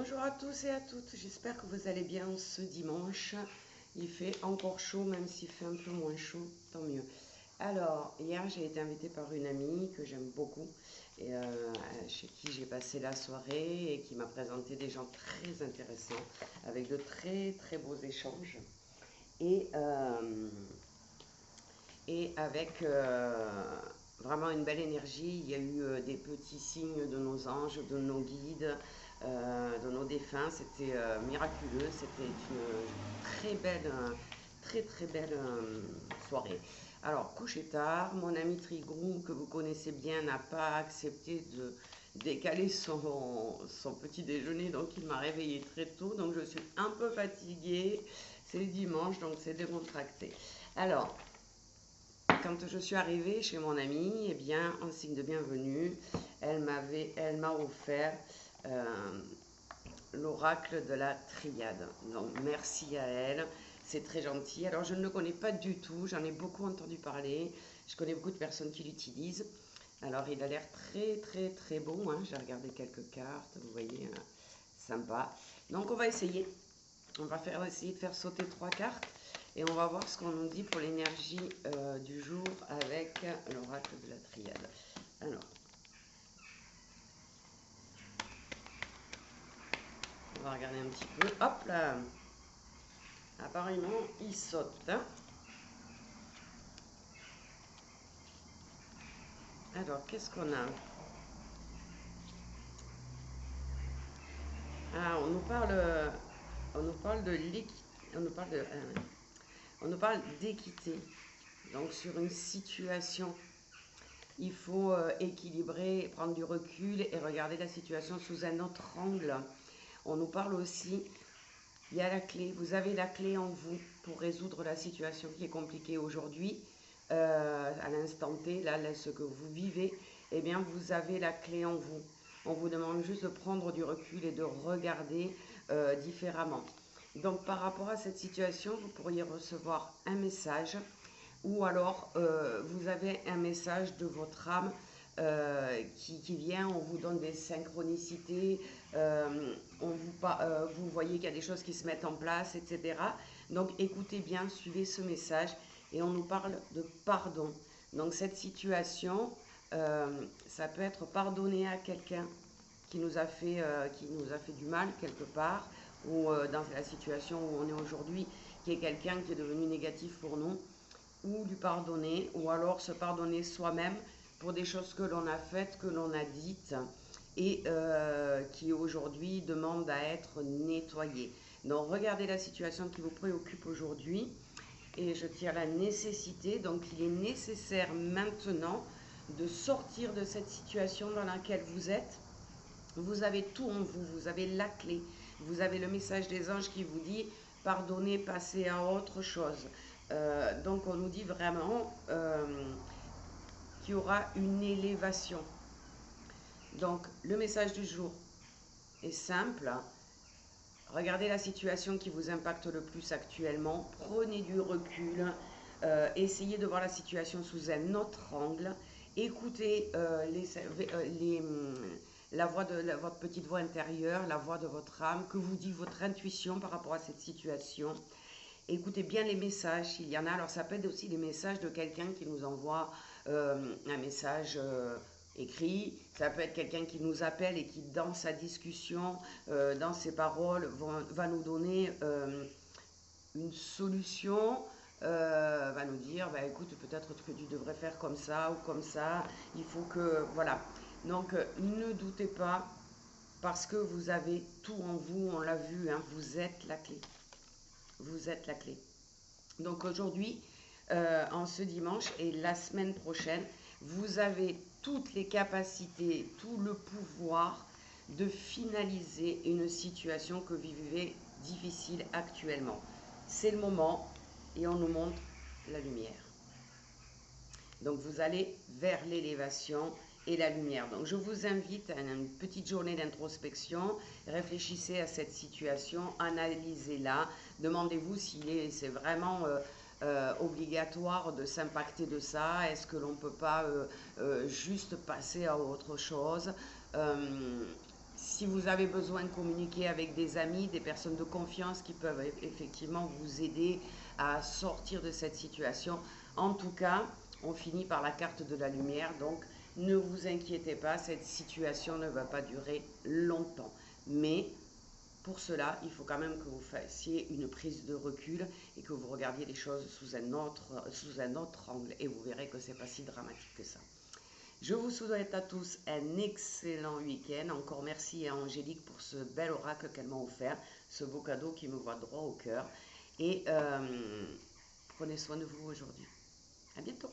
Bonjour à tous et à toutes, j'espère que vous allez bien ce dimanche. Il fait encore chaud, même s'il fait un peu moins chaud, tant mieux. Alors, hier j'ai été invitée par une amie que j'aime beaucoup, et chez qui j'ai passé la soirée et qui m'a présenté des gens très intéressants, avec de très très beaux échanges. Et, euh, et avec vraiment une belle énergie. Il y a eu des petits signes de nos anges, de nos guides, de nos défunts. C'était miraculeux. C'était une très belle, très très belle soirée. Alors, couché tard, mon ami Trigrou, que vous connaissez bien, n'a pas accepté de décaler son petit déjeuner, donc il m'a réveillée très tôt, donc je suis un peu fatiguée. C'est dimanche, donc c'est décontracté. Alors, quand je suis arrivée chez mon amie, eh bien, en signe de bienvenue, elle m'a offert euh, l'oracle de la triade. Donc, merci à elle, c'est très gentil. Alors, je ne le connais pas du tout, j'en ai beaucoup entendu parler, je connais beaucoup de personnes qui l'utilisent. Alors, il a l'air très, très, très bon, hein. J'ai regardé quelques cartes, vous voyez, sympa. Donc, on va essayer. On va essayer de faire sauter 3 cartes et on va voir ce qu'on nous dit pour l'énergie du jour avec l'oracle de la triade. Alors, on va regarder un petit peu. Hop là! Apparemment, il saute. Alors, qu'est-ce qu'on a? Ah, on nous parle de l'équité. On nous parle d'équité. Donc, sur une situation, il faut équilibrer, prendre du recul et regarder la situation sous un autre angle. On nous parle aussi, il y a la clé, vous avez la clé en vous pour résoudre la situation qui est compliquée aujourd'hui, à l'instant T, là, ce que vous vivez, eh bien vous avez la clé en vous. On vous demande juste de prendre du recul et de regarder différemment. Donc par rapport à cette situation, vous pourriez recevoir un message ou alors vous avez un message de votre âme qui vient, on vous donne des synchronicités, vous voyez qu'il y a des choses qui se mettent en place, etc. Donc écoutez bien, suivez ce message et on nous parle de pardon. Donc cette situation, ça peut être pardonner à quelqu'un qui nous a fait du mal quelque part, ou dans la situation où on est aujourd'hui, qui est quelqu'un qui est devenu négatif pour nous, ou lui pardonner, ou alors se pardonner soi-même pour des choses que l'on a faites, que l'on a dites, et qui aujourd'hui demandent à être nettoyées. Donc regardez la situation qui vous préoccupe aujourd'hui, et je tire la nécessité, donc il est nécessaire maintenant de sortir de cette situation dans laquelle vous êtes. Vous avez tout en vous, vous avez la clé, vous avez le message des anges qui vous dit pardonnez, passez à autre chose. Donc on nous dit vraiment qu'il y aura une élévation. Donc le message du jour est simple. Regardez la situation qui vous impacte le plus actuellement. Prenez du recul. Essayez de voir la situation sous un autre angle. Écoutez la voix de votre petite voix intérieure, la voix de votre âme, que vous dit votre intuition par rapport à cette situation. Écoutez bien les messages, s'il y en a. Alors ça peut être aussi des messages de quelqu'un qui nous envoie un message écrit. Ça peut être quelqu'un qui nous appelle et qui, dans sa discussion, dans ses paroles, va nous donner une solution. Va nous dire, bah, écoute, peut-être que tu devrais faire comme ça ou comme ça. Il faut que... Voilà. Donc, ne doutez pas, parce que vous avez tout en vous, on l'a vu, hein, vous êtes la clé. Vous êtes la clé. Donc aujourd'hui, en ce dimanche et la semaine prochaine, vous avez toutes les capacités, tout le pouvoir de finaliser une situation que vous vivez difficile actuellement. C'est le moment et on nous montre la lumière. Donc vous allez vers l'élévation et la lumière. Donc je vous invite à une petite journée d'introspection. Réfléchissez à cette situation, analysez-la. Demandez-vous si c'est vraiment obligatoire de s'impacter de ça. Est-ce que l'on ne peut pas juste passer à autre chose? Si vous avez besoin de communiquer avec des amis, des personnes de confiance qui peuvent effectivement vous aider à sortir de cette situation. En tout cas, on finit par la carte de la lumière, donc ne vous inquiétez pas, cette situation ne va pas durer longtemps. Mais pour cela, il faut quand même que vous fassiez une prise de recul et que vous regardiez les choses sous un autre angle. Et vous verrez que ce n'est pas si dramatique que ça. Je vous souhaite à tous un excellent week-end. Encore merci à Angélique pour ce bel oracle qu'elle m'a offert, ce beau cadeau qui me va droit au cœur. Et prenez soin de vous aujourd'hui. À bientôt.